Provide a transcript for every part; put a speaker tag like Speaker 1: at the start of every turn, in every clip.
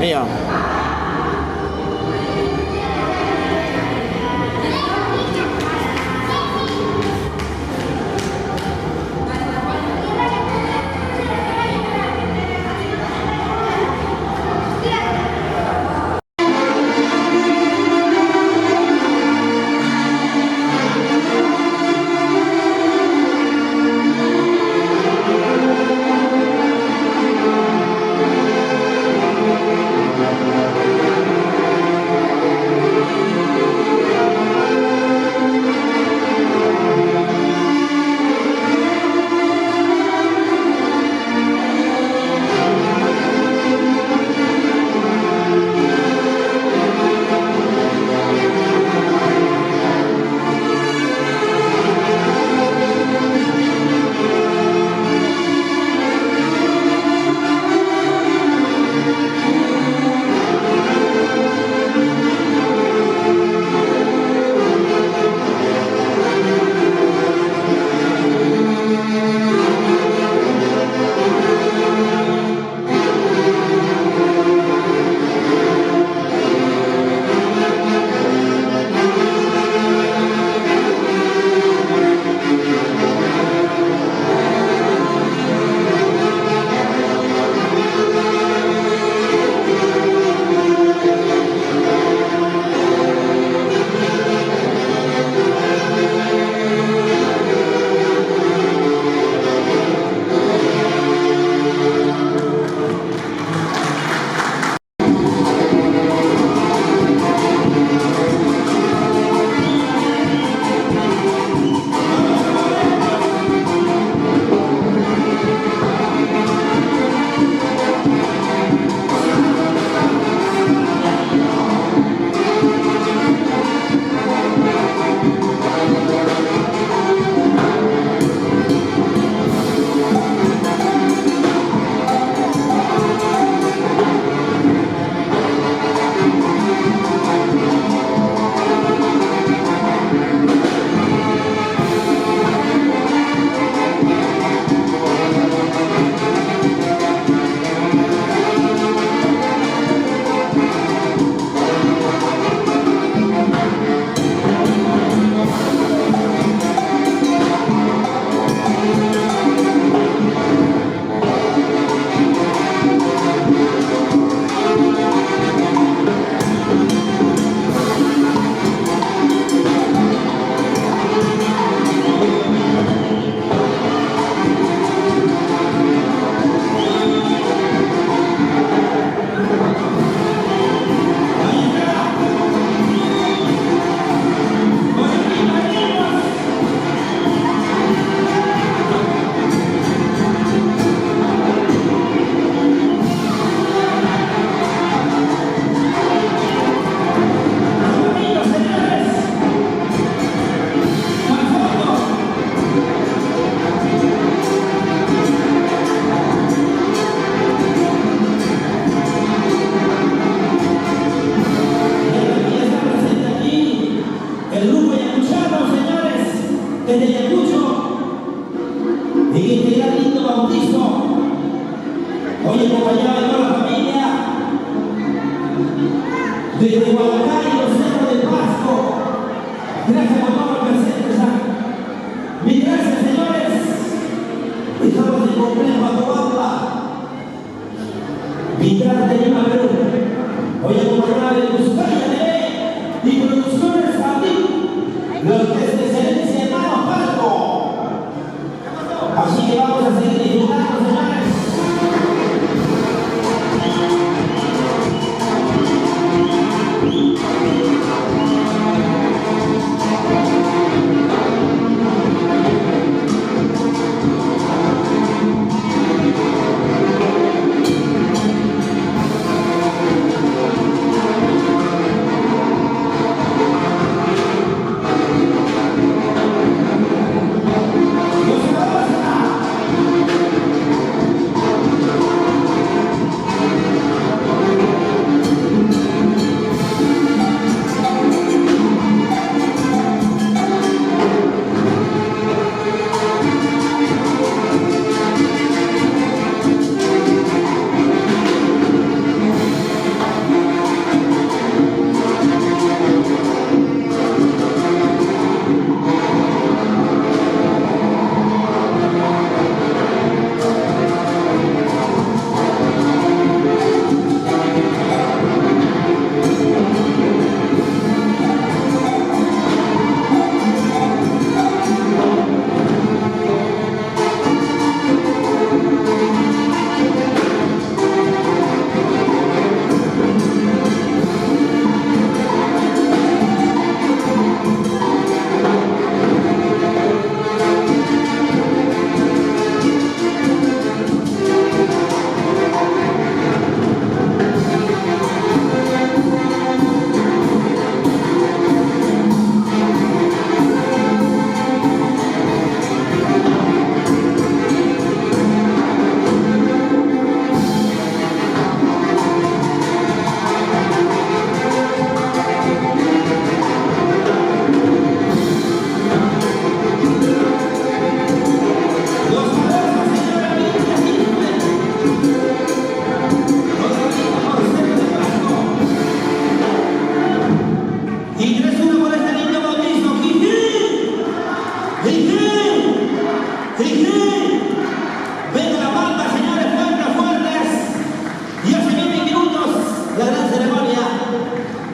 Speaker 1: Ayan.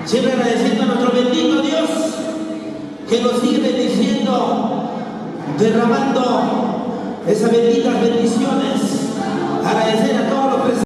Speaker 1: Siempre agradeciendo a nuestro bendito Dios que nos sigue bendiciendo, derramando esas benditas bendiciones. Agradecer a todos los presentes.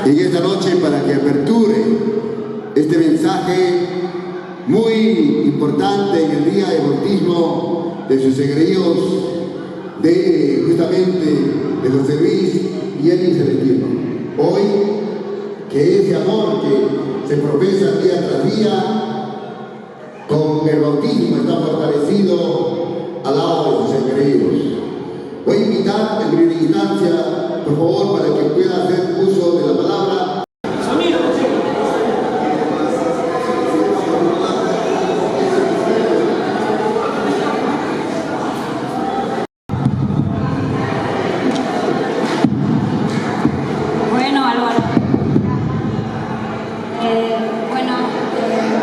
Speaker 2: En esta noche para que aperture este mensaje muy importante en el día de bautismo de sus egregios, de justamente de José Luis y Eli Celestino. Hoy, que ese amor que se profesa día tras día, con el bautismo está fortalecido al lado de sus egregios. Voy a invitar en primera instancia, por favor, para que pueda hacer uso de la palabra.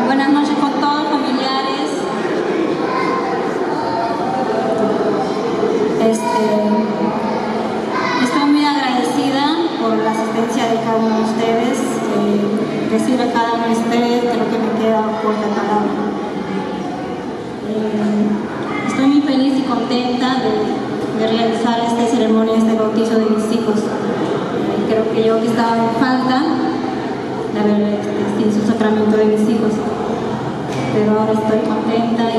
Speaker 3: Buenas noches con todos, familiares. Estoy muy agradecida por la asistencia de cada uno de ustedes. Recibo a cada uno de ustedes, creo que me queda corta palabra. Estoy muy feliz y contenta de realizar esta ceremonia, este bautizo de mis hijos. Creo que yo que estaba en falta de haber sin su sacramento de mis hijos, pero ahora estoy contenta y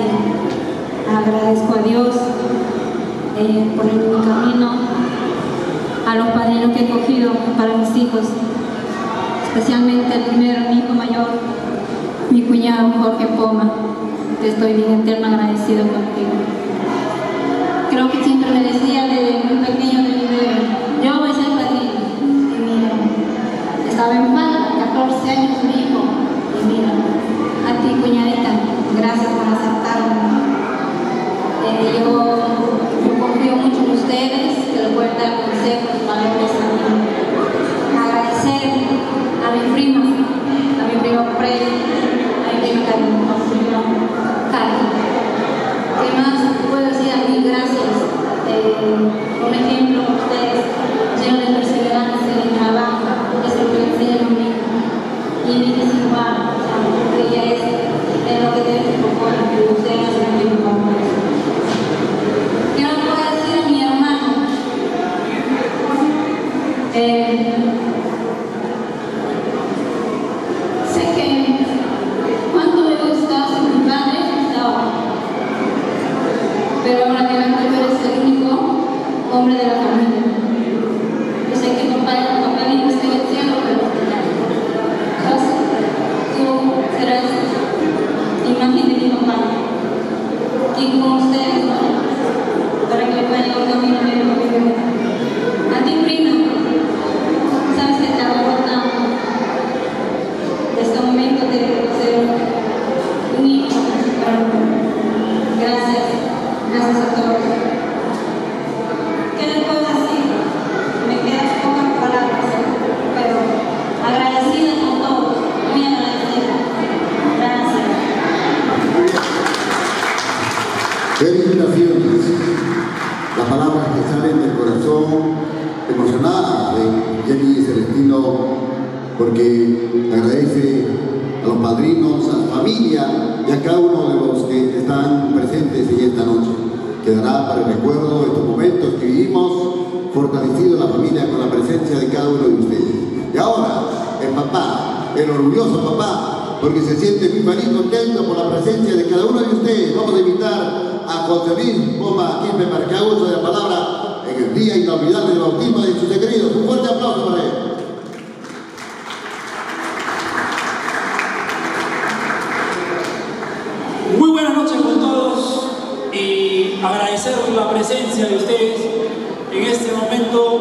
Speaker 3: agradezco a Dios por en mi camino, a los padrinos que he cogido para mis hijos, especialmente el primero, mi hijo mayor, mi cuñado Jorge Poma. Te estoy bien eterno agradecido contigo. Creo que siempre me decía desde muy pequeño de mi bebé, yo voy a ser padrino. Y mira, estaba en falta, 14 años mi hijo, y mira, a ti cuñadita, gracias por aceptarme. Yo confío mucho en ustedes, que les pueden dar consejos, valores a mí. Agradecer a mi primo Freddy, a mi primo Carlos. ¿Qué más puedo decir a mí? Gracias. Por ejemplo, ustedes llenos de perseverancia, de trabajo, es lo que me enseñan a mí. Y mi igual, porque ella es lo que debe ser por que ustedes hacen mi papá. ¿Qué no puedo decir a mi hermano? Sé que cuánto me gusta ser mi padre, pero ahora que tú eres el único hombre de la familia. Yo sé que papá no está en el cielo, pero tú serás imagen de mi papá.
Speaker 2: porque agradece a los padrinos, a la familia y a cada uno de los que están presentes en esta noche. Quedará para el recuerdo estos momentos que vivimos, fortalecido la familia con la presencia de cada uno de ustedes. Y ahora, el papá, el orgulloso papá, porque se siente muy feliz, contento por la presencia de cada uno de ustedes. Vamos a invitar a José Luis Poma Quispe para que haga uso de la palabra en el día inolvidable del bautismo de sus queridos. Un fuerte aplauso para él.
Speaker 4: Muy buenas noches con todos y agradecer la presencia de ustedes en este momento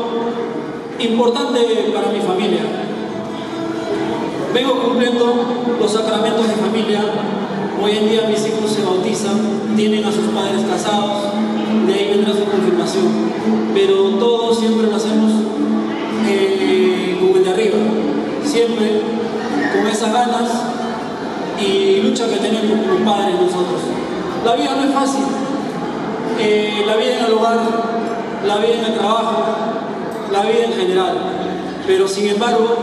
Speaker 4: importante para mi familia. Vengo cumpliendo los sacramentos de familia. Hoy en día mis hijos se bautizan, tienen a sus padres casados, de ahí vendrá su confirmación. Pero todos siempre lo hacemos como el de arriba, siempre con esas ganas y lucha que tenemos como padres nosotros. La vida no es fácil, la vida en el hogar, la vida en el trabajo, la vida en general, pero sin embargo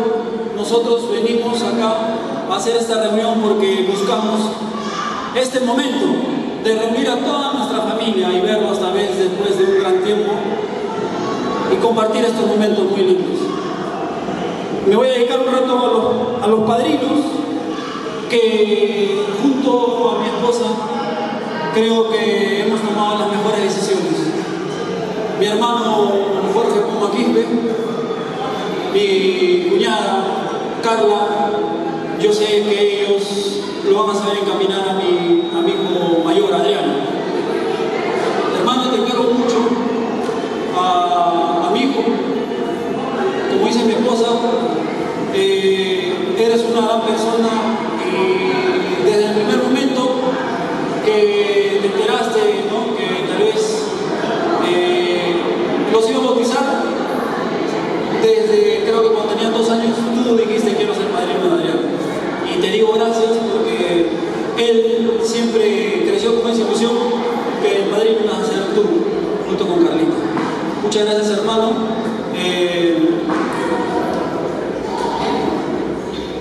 Speaker 4: nosotros venimos acá a hacer esta reunión porque buscamos este momento de reunir a toda nuestra familia y verlos esta vez después de un gran tiempo y compartir estos momentos muy lindos. Me voy a dedicar un rato a los padrinos que junto a mi esposa creo que hemos tomado las mejores decisiones. Mi hermano Jorge Poma Quispe, mi cuñada Carla, yo sé que ellos lo van a saber encaminar a mi hijo mayor Adriano. Hermano, te encargo mucho a mi hijo, como dice mi esposa, eres una gran persona y desde el primer momento que te enteraste, ¿no?, que tal vez los iba a bautizar, desde creo que cuando tenían 2 años, tú dijiste quiero ser padrino de Adriano. Y te digo gracias porque él siempre creció con esa ilusión que el padrino ibas a ser tú, junto con Carlita. Muchas gracias, hermano.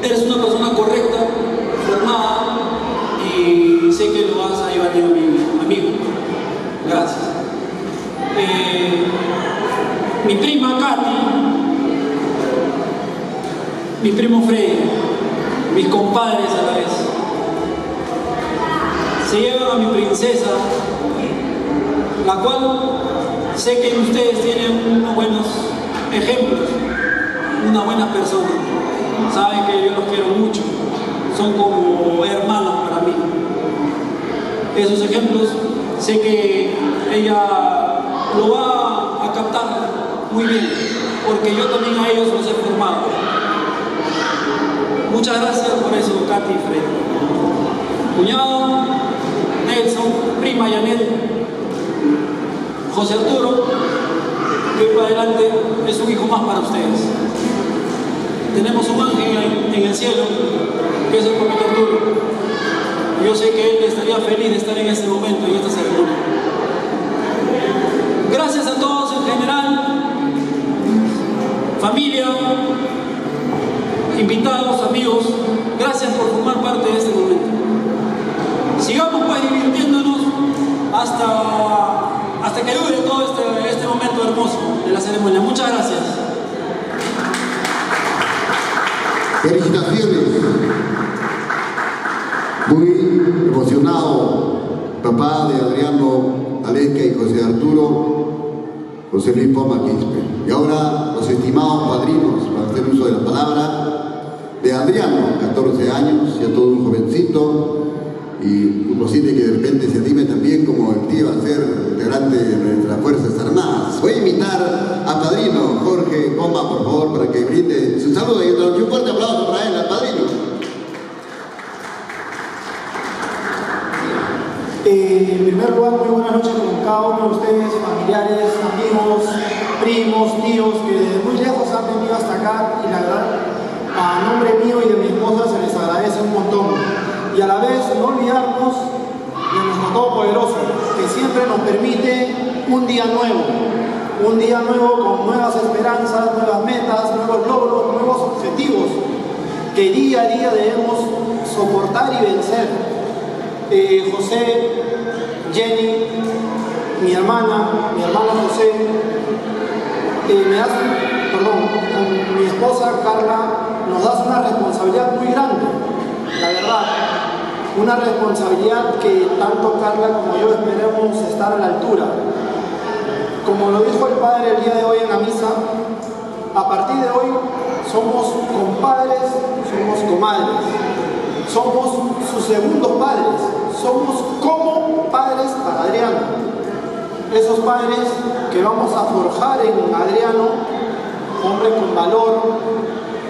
Speaker 4: Eres una persona correcta, formada y sé que lo vas a llevar bien a mi amigo. Gracias. Mi prima Katy, mi primo Freddy, mis compadres a la vez, se llevan a mi princesa, la cual sé que ustedes tienen unos buenos ejemplos, unas buenas personas. Saben que yo los quiero mucho, son como hermanos para mí. Esos ejemplos sé que ella lo va a captar muy bien, porque yo también a ellos los he formado. Muchas gracias por eso, Katy y Fred. Cuñado Nelson, prima Janet, José Arturo, que hoy para adelante es un hijo más para ustedes. Tenemos un ángel en el cielo, que es el papito Arturo. Yo sé que él estaría feliz de estar en este momento, en esta ceremonia. Gracias a todos en general, familia, invitados, amigos, gracias por formar parte de este momento. Sigamos pues divirtiéndonos hasta que dure todo este momento hermoso de la ceremonia. Muchas gracias.
Speaker 2: Felicitaciones. Muy emocionado, papá de Adriano Alesca y José Arturo, José Luis Poma Quispe. Y ahora los estimados padrinos, para hacer uso de la palabra, de Adriano, 14 años, ya todo un jovencito, y posible que de repente se anime también como el tío a ser integrante de nuestras Fuerzas Armadas. Voy a invitar a padrino Jorge Poma, por favor, para que brinde su saludo y un fuerte aplauso para él, al padrino.
Speaker 5: En primer lugar, muy buenas noches con cada uno de ustedes, familiares, amigos, primos, tíos, que desde muy lejos han venido hasta acá y la verdad, a nombre mío y de mi esposa se les agradece un montón. Y a la vez no olvidarnos de nuestro Todopoderoso, que siempre nos permite un día nuevo con nuevas esperanzas, nuevas metas, nuevos logros, nuevos objetivos que día a día debemos soportar y vencer. José, Jenny, mi hermano José, con mi esposa Carla, nos das una responsabilidad muy grande, la verdad. Una responsabilidad que tanto Carla como yo esperemos estar a la altura. Como lo dijo el Padre el día de hoy en la misa, a partir de hoy somos compadres, somos comadres, somos sus segundos padres, somos como padres para Adriano. Esos padres que vamos a forjar en Adriano, hombre con valor,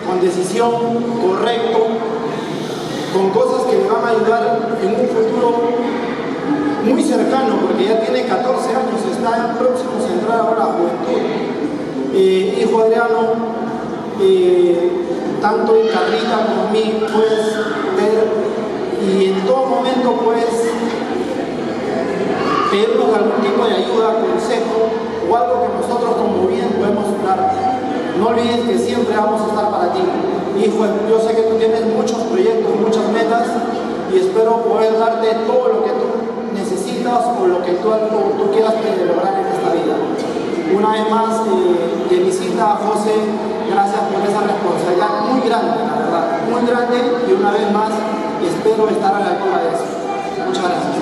Speaker 5: con decisión, correcto, con cosas que le van a ayudar en un futuro muy cercano, porque ya tiene 14 años, está próximo a entrar ahora a la juventud. Hijo Adriano, tanto en Carlita como en mí puedes ver y en todo momento puedes pedirnos algún tipo de ayuda, consejo o algo que nosotros como bien podemos darte. No olvides que siempre vamos a estar para ti. Hijo, yo sé que tú tienes muchos proyectos, muchas metas y espero poder darte todo lo que tú necesitas o lo que tú quieras lograr en esta vida. Una vez más, Jenicita, José, gracias por esa responsabilidad muy grande, la verdad, muy grande, y una vez más espero estar a la altura de eso. Muchas gracias.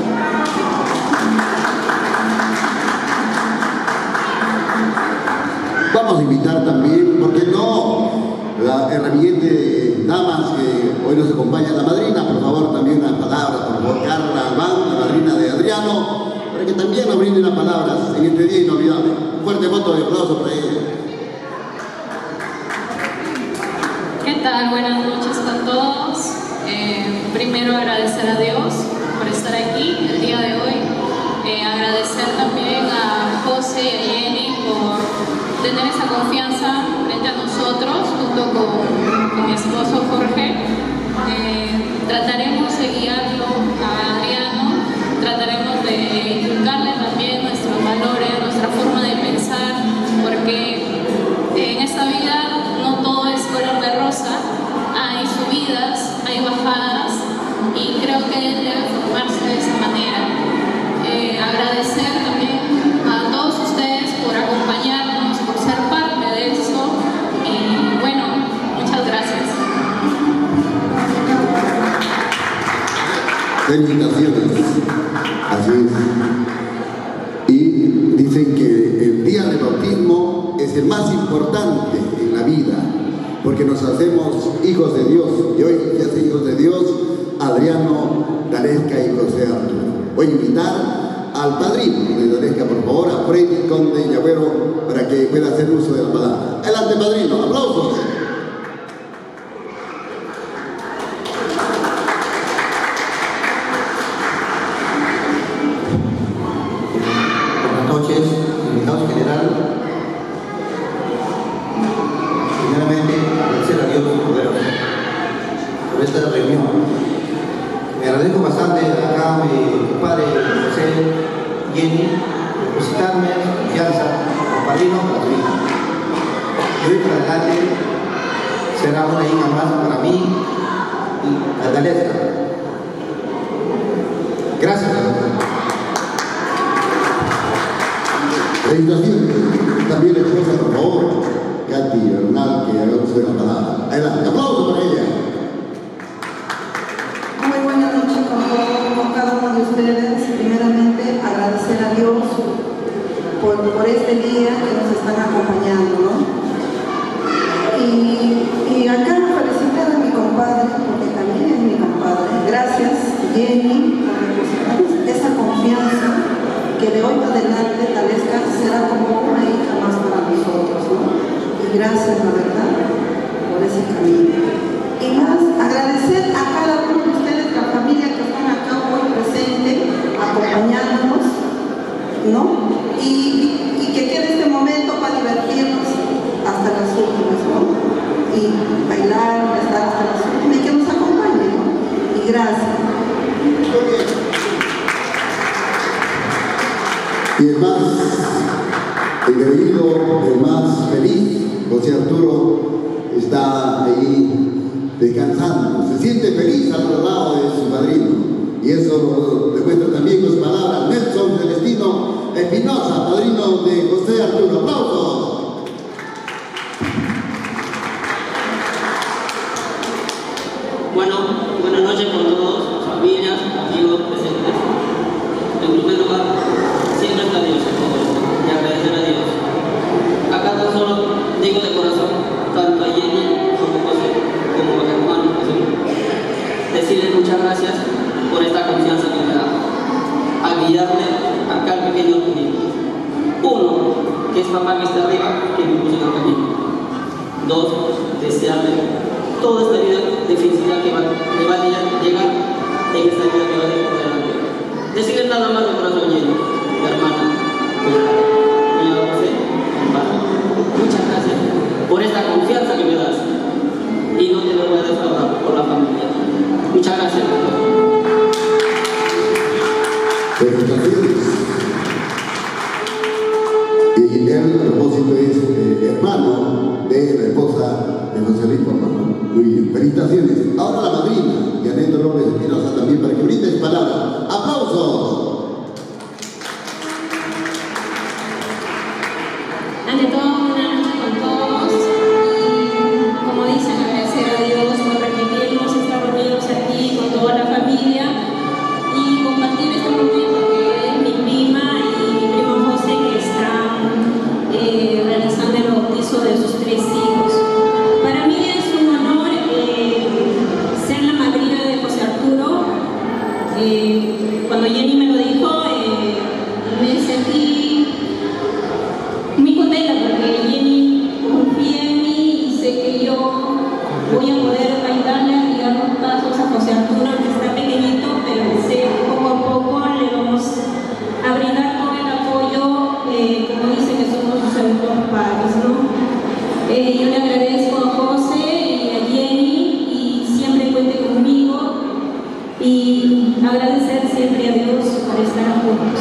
Speaker 2: Vamos a invitar también, ¿por qué no?, la herramienta de damas que hoy nos acompaña, la madrina, por favor, también unas palabras, por favor, Carla Albán, la madrina de Adriano, para que también nos brinde unas palabras en este día inolvidable. Un fuerte voto de aplauso para ella.
Speaker 6: ¿Qué tal? Buenas noches con todos. Primero agradecer a Dios por estar aquí el día de hoy. Agradecer también a José y a Jenny por tener esa confianza frente a nosotros, junto con mi esposo Jorge. Trataremos de guiarlo a Adriano, trataremos de inculcarle también nuestros valores, nuestra forma de pensar, porque en esta vida no todo es color de rosa, hay subidas, hay bajadas, y creo que él debe formarse de esa manera. Agradecer también a todos ustedes por acompañarnos, por ser parte de esto, y bueno, muchas gracias.
Speaker 2: Felicitaciones. Así es. Y dicen que el día del bautismo es el más importante en la vida, porque nos hacemos hijos de Dios, y hoy se hacen hijos de Dios Adriano, Dalesca y José Arturo. Voy a invitar al padrino de Dalesca, por favor, a Freddy Conde Llavero, para que pueda hacer uso de la palabra. Adelante, padrino, aplausos.
Speaker 7: Buenas noches, invitados en general. Primeramente, agradecer a Dios por esta reunión. Me agradezco bastante acá a mi padre José, Jenny, depositarme confianza como padrino para mí. De hoy para adelante será una hija más para mí y la Dalesca. Gracias.
Speaker 2: Felicitaciones. También la esposa, por favor, Katy Bernal, que haga uso de la palabra. Adelante, aplauso para ella.
Speaker 8: Muy buenas noches con cada uno de ustedes. Primeramente, agradecer a Dios por este día que nos están acompañando, ¿no? Y acá felicitar a mi compadre, porque también es mi compadre. Gracias, Jenny, por depositar esa confianza que de hoy en adelante Dalesca será como una hija más para nosotros, ¿no? Y gracias, la verdad, por ese camino. Y más, agradecer a cada uno de ustedes, la familia que están acá hoy presente, acompañándonos, ¿no? Y que quede este momento para divertirnos hasta las últimas, ¿no? Y bailar, estar hasta las últimas, y que nos acompañen, ¿no? Y gracias.
Speaker 2: Y el más engreído, el más feliz, José Arturo, está ahí descansando, se siente feliz al lado de su padrino. Y eso lo demuestra también con sus palabras Nelson Celestino Espinosa, padrino de José Arturo. ¡Aplausos!
Speaker 9: Bueno, buenas noches con todos, familias, amigos presentes. En primer lugar, siempre está Dios en todo esto y agradecer a Dios. Acá tan solo digo de corazón, tanto a Jenny como a José, como a los hermanos que son, decirles muchas gracias por esta confianza que me da a guiarle acá al pequeño niño. Uno, que es papá que está arriba, que me puso en el camino. Dos, desearle toda esta vida de felicidad que le va a llegar en esta vida que va a ir por delante. Decirle nada más de corazón lleno, mi hermana, mi José, mi padre. Muchas gracias por esta confianza que me das y no te lo voy a defraudar por la familia. Muchas gracias.
Speaker 2: Felicitaciones. Y él, a propósito, es hermano de la esposa de José Luis Porno. Muy bien, felicitaciones. Ahora la madrina, Janet López Espinosa, también para que brinde su palabra. ¡Aplausos!
Speaker 3: Ante todo, buenas noches con todos. Y como dicen, agradecer a Dios por permitirnos estar reunidos aquí con toda la familia y compartir este momento que es mi prima y mi primo José, que están realizando el bautizo de sus 3 hijos. Para mí es un honor ser la madrina de José Arturo. Cuando Jenny me lo dijo, me sentí muy contenta porque Jenny confía en mí y sé que yo voy a poder ayudarle a guiar los pasos a José Arturo, que está pequeñito, pero sé que poco a poco le vamos a brindar todo el apoyo, como dice que somos sus segundos padres, ¿no? Yo le agradezco a José y a Jenny y siempre cuente conmigo y agradecer siempre a Dios por estar juntos.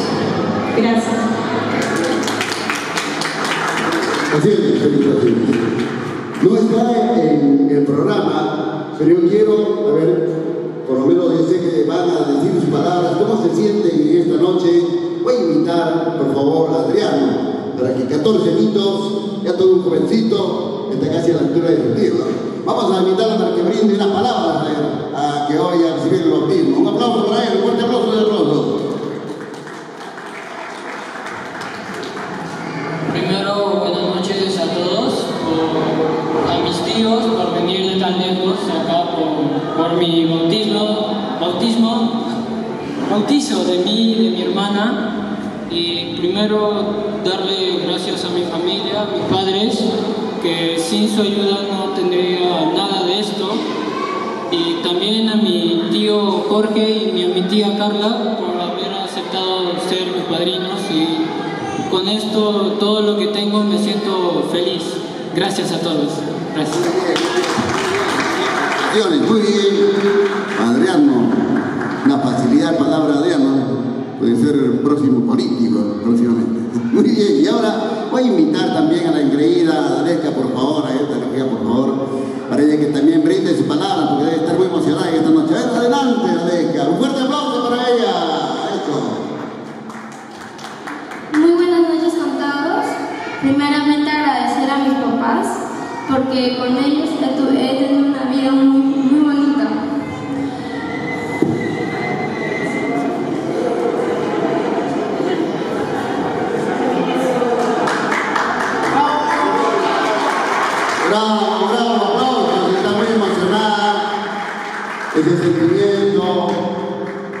Speaker 3: Gracias.
Speaker 2: Así es, felicitaciones. No está en el programa, pero yo quiero, a ver, por lo menos yo sé que van a decir sus palabras, cómo se sienten en esta noche. Voy a invitar, por favor, a Adriano, para que 14 añitos, ya todo un jovencito, está casi a la altura de su tío, ¿no? Vamos a invitarla para que brinde unas palabras a que hoy a recibir el bautismo. Un aplauso para él, un fuerte aplauso de aplausos.
Speaker 10: Primero, buenas noches a todos, a mis tíos por venir de tan lejos acá por mi bautizo de mí y de mi hermana. Y primero darle gracias a mi familia, a mis padres, que sin su ayuda no tendría nada de esto. Y también a mi tío Jorge y a mi tía Carla por haber aceptado ser mis padrinos. Y con esto, todo lo que tengo, me siento feliz. Gracias a todos. Gracias.
Speaker 2: Muy bien. Adriano, una facilidad palabra Adriano. Puede ser el próximo político próximamente. Muy bien, y ahora voy a invitar también a la engreída Aleska, por favor, a esta energía, por favor, para ella que también brinde su palabra, porque debe estar muy emocionada en esta noche. Adelante, Aleska, un fuerte aplauso para ella. Eso.
Speaker 11: Muy buenas noches con todos. Primeramente agradecer a mis papás, porque con ellos he tenido una vida muy bonita.
Speaker 2: Bravo, aplausos, está muy emocionada. Ese sentimiento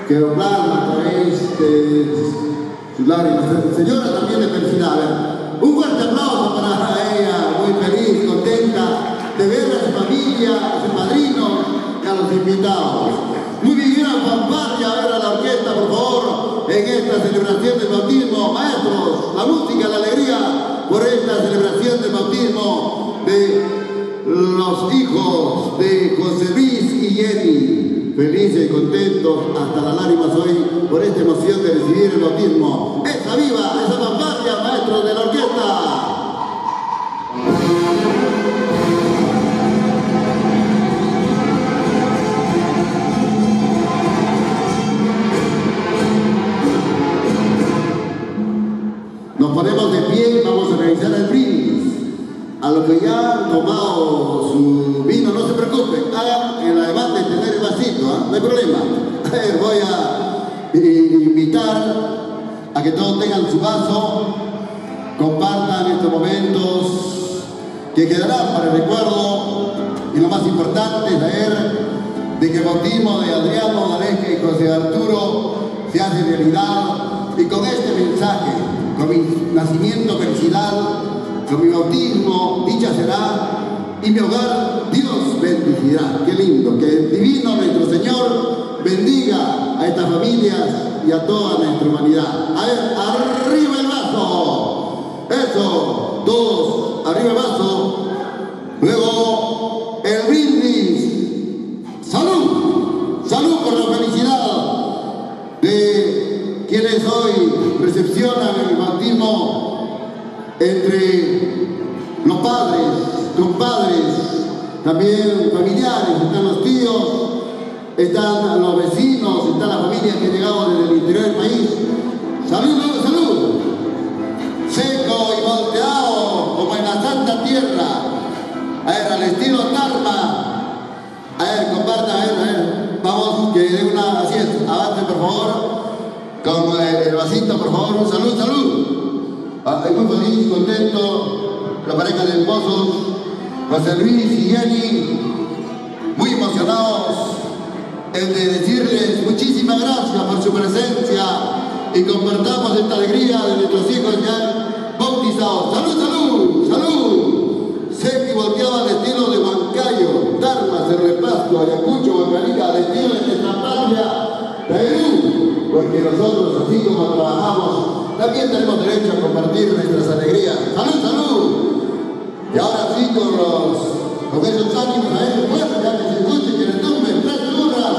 Speaker 2: que lo plasma a través de sus lágrimas. Señora, también de felicidad. A ver, un fuerte aplauso para ella, muy feliz, contenta de ver a su familia, a su padrino y a los invitados. Muy bien, a fanfarria, a ver a la orquesta, por favor, en esta celebración del bautismo. Maestros, la música, la alegría por esta celebración del bautismo de los hijos de José Luis y Jenny. Felices y contentos hasta las lágrimas hoy por esta emoción de recibir el bautismo. ¡Esa viva, esa fanfarria, maestros de la orquesta! los que ya han tomado su vino, no se preocupen, hagan el además de tener el vasito, no hay problema. Voy a invitar a que todos tengan su vaso, compartan estos momentos que quedarán para el recuerdo, y lo más importante es saber de que el bautismo de Adriano, Dalesca y José Arturo se hace realidad, y con este mensaje, con mi nacimiento felicidad, con mi bautismo dicha será, y mi hogar Dios bendecirá. Qué lindo, que el divino nuestro Señor bendiga a estas familias y a toda nuestra humanidad. A ver, arriba el vaso, eso, todos, arriba el vaso, luego el brindis, salud, salud por la felicidad de quienes hoy recepcionan el bautismo entre los padres, compadres, también familiares, están los tíos, están los vecinos, está la familia que ha llegado desde el interior del país. ¡Salud, salud! Seco y volteado, como en la Santa Tierra. A ver, al estilo Tarma. A ver, compartan, a ver. Vamos, que dé una, así es, avance por favor. Con el vasito, por favor. ¡Salud, salud! Muy feliz, contento, la pareja de esposos, José Luis y Jenny, muy emocionados en de decirles muchísimas gracias por su presencia y compartamos esta alegría de nuestros hijos ya bautizados. ¡Salud, salud, salud! Sé que volteaba al estilo de Huancayo, Tarma, Cerro de Pascua, Ayacucho, Huancalica, al estilo de nuestra patria, Perú, porque nosotros, así como trabajamos, también tenemos derecho a compartir nuestras alegrías. ¡Salud, salud! Y ahora sí, con esos ánimos a él, fuerte, ya que se escuche, que retumben 3 horas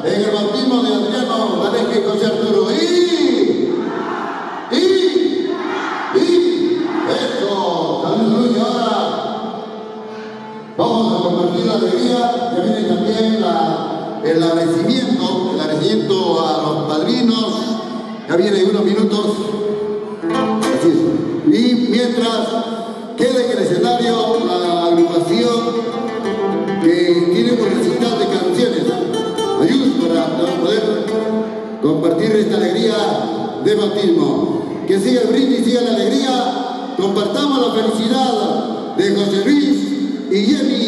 Speaker 2: en el bautismo de Adriano, Dalesca y José Arturo. Eso, salud, salud. Y ahora vamos a compartir la alegría, que viene también el agradecimiento a los padrinos, ya viene en unos minutos. Así es. Y mientras queda en el escenario la agrupación que tiene por recital de canciones, ayuda para poder compartir esta alegría de bautismo. Que siga el brindis, siga la alegría, compartamos la felicidad de José Luis y Jenny.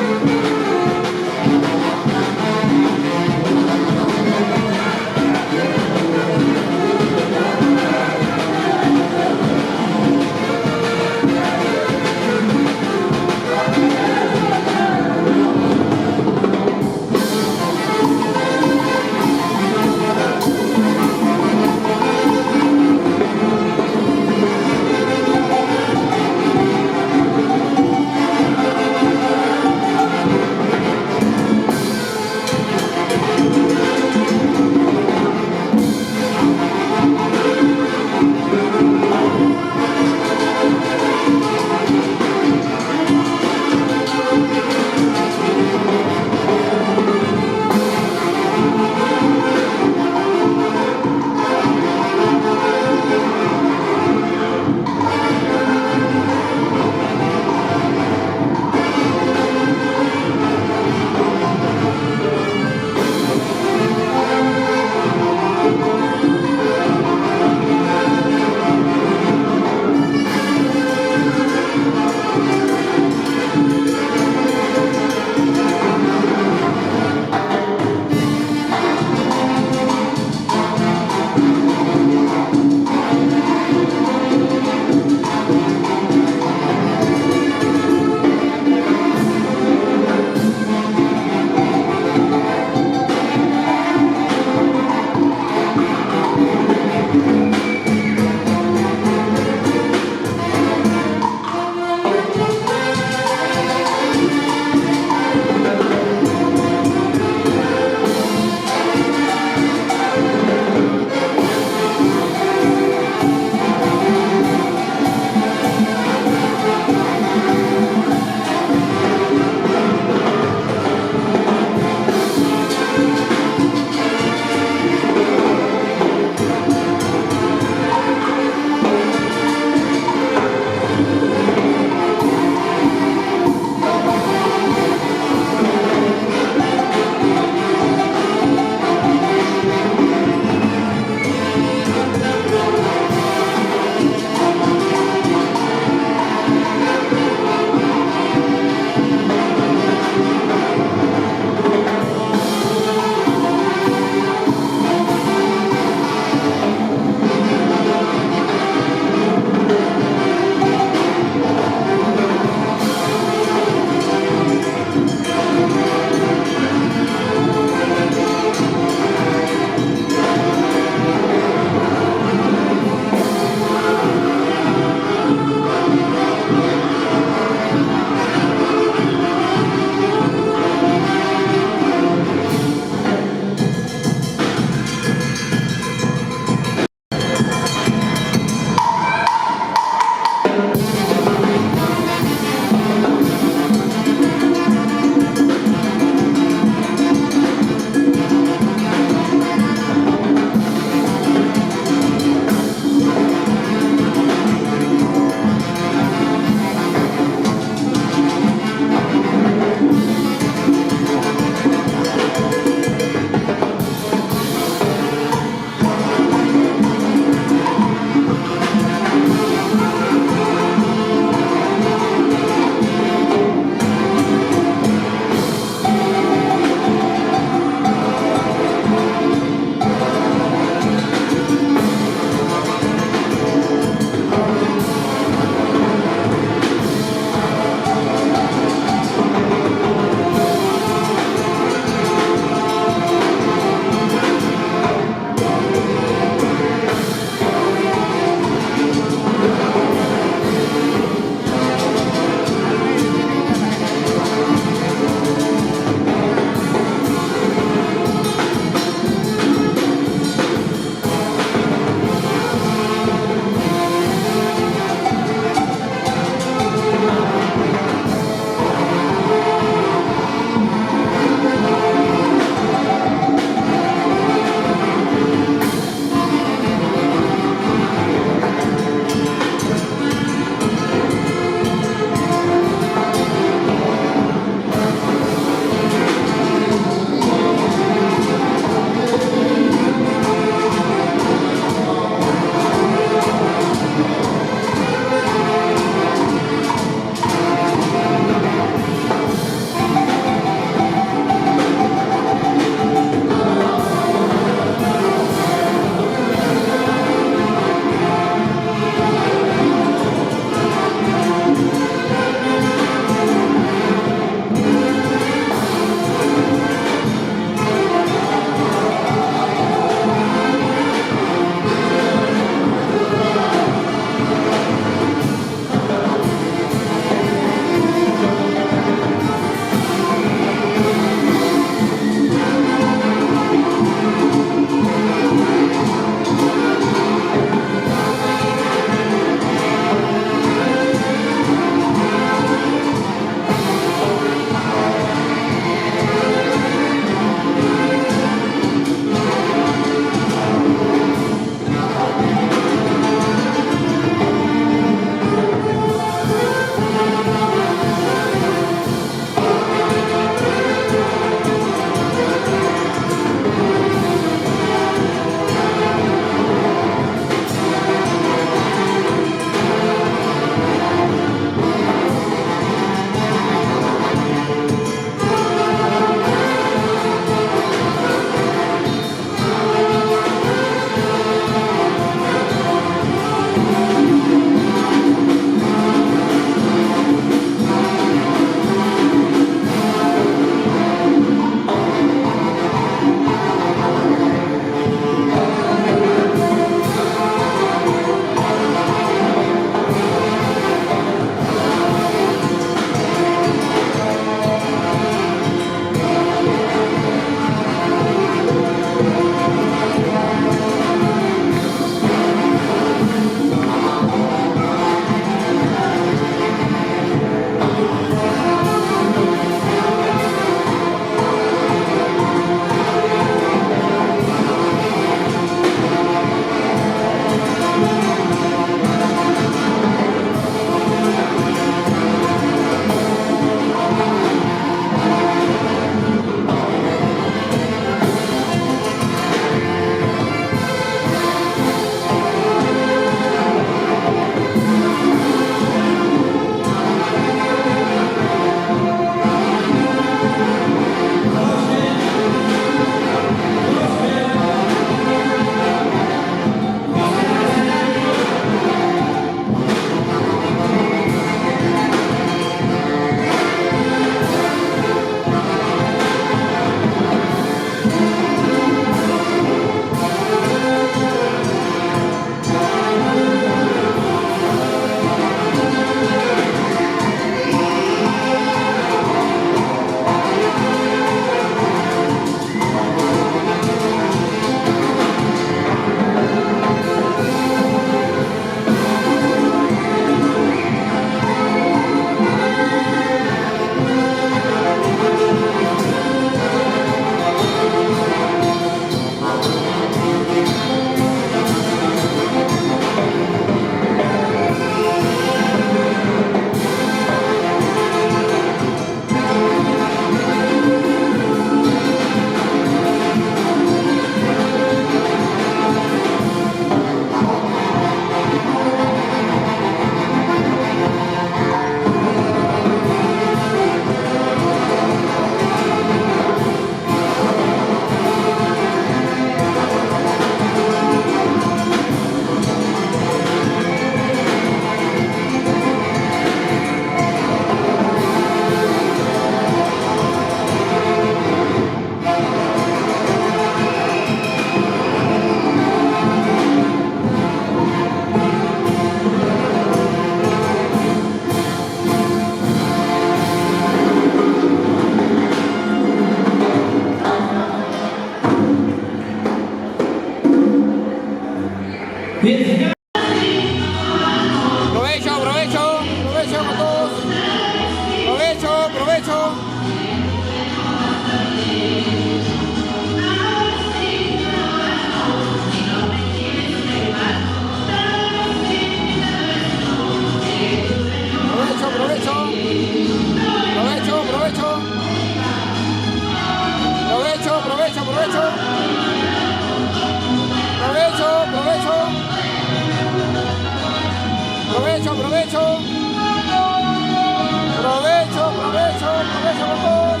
Speaker 5: provecho con todos.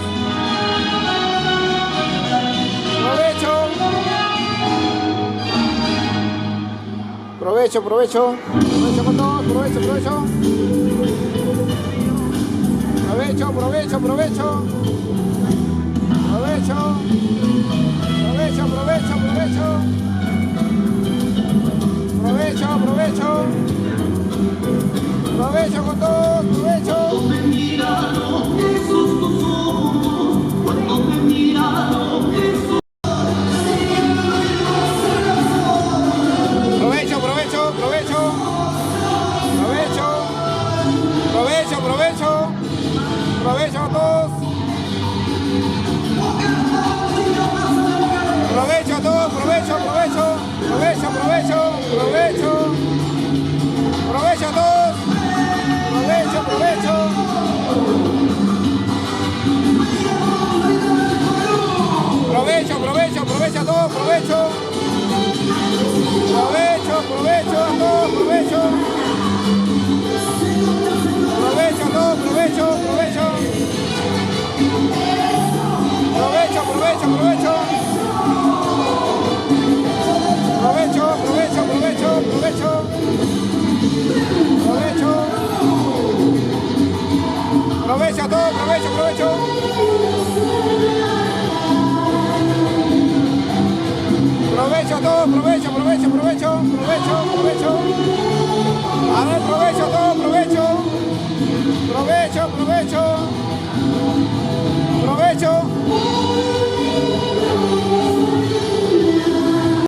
Speaker 5: Provecho. Provecho, provecho. Provecho con todos, provecho, provecho. Provecho, provecho, provecho. Provecho. Provecho, provecho, provecho. Provecho, provecho. Provecho con todos, provecho. Provecho, provecho, provecho. Provecho. Provecho, provecho. Provecho a todos. Provecho a todos, provecho, provecho. Provecho, provecho, provecho. Provecho a todos. Provecho, provecho. Provecho, provecho, provecho a todos, provecho. Provecho, provecho a todos, provecho. Provecho a todos, provecho, provecho. Provecho, provecho, provecho. Provecho, provecho, provecho, provecho. Provecho. Provecho a todos, provecho, provecho.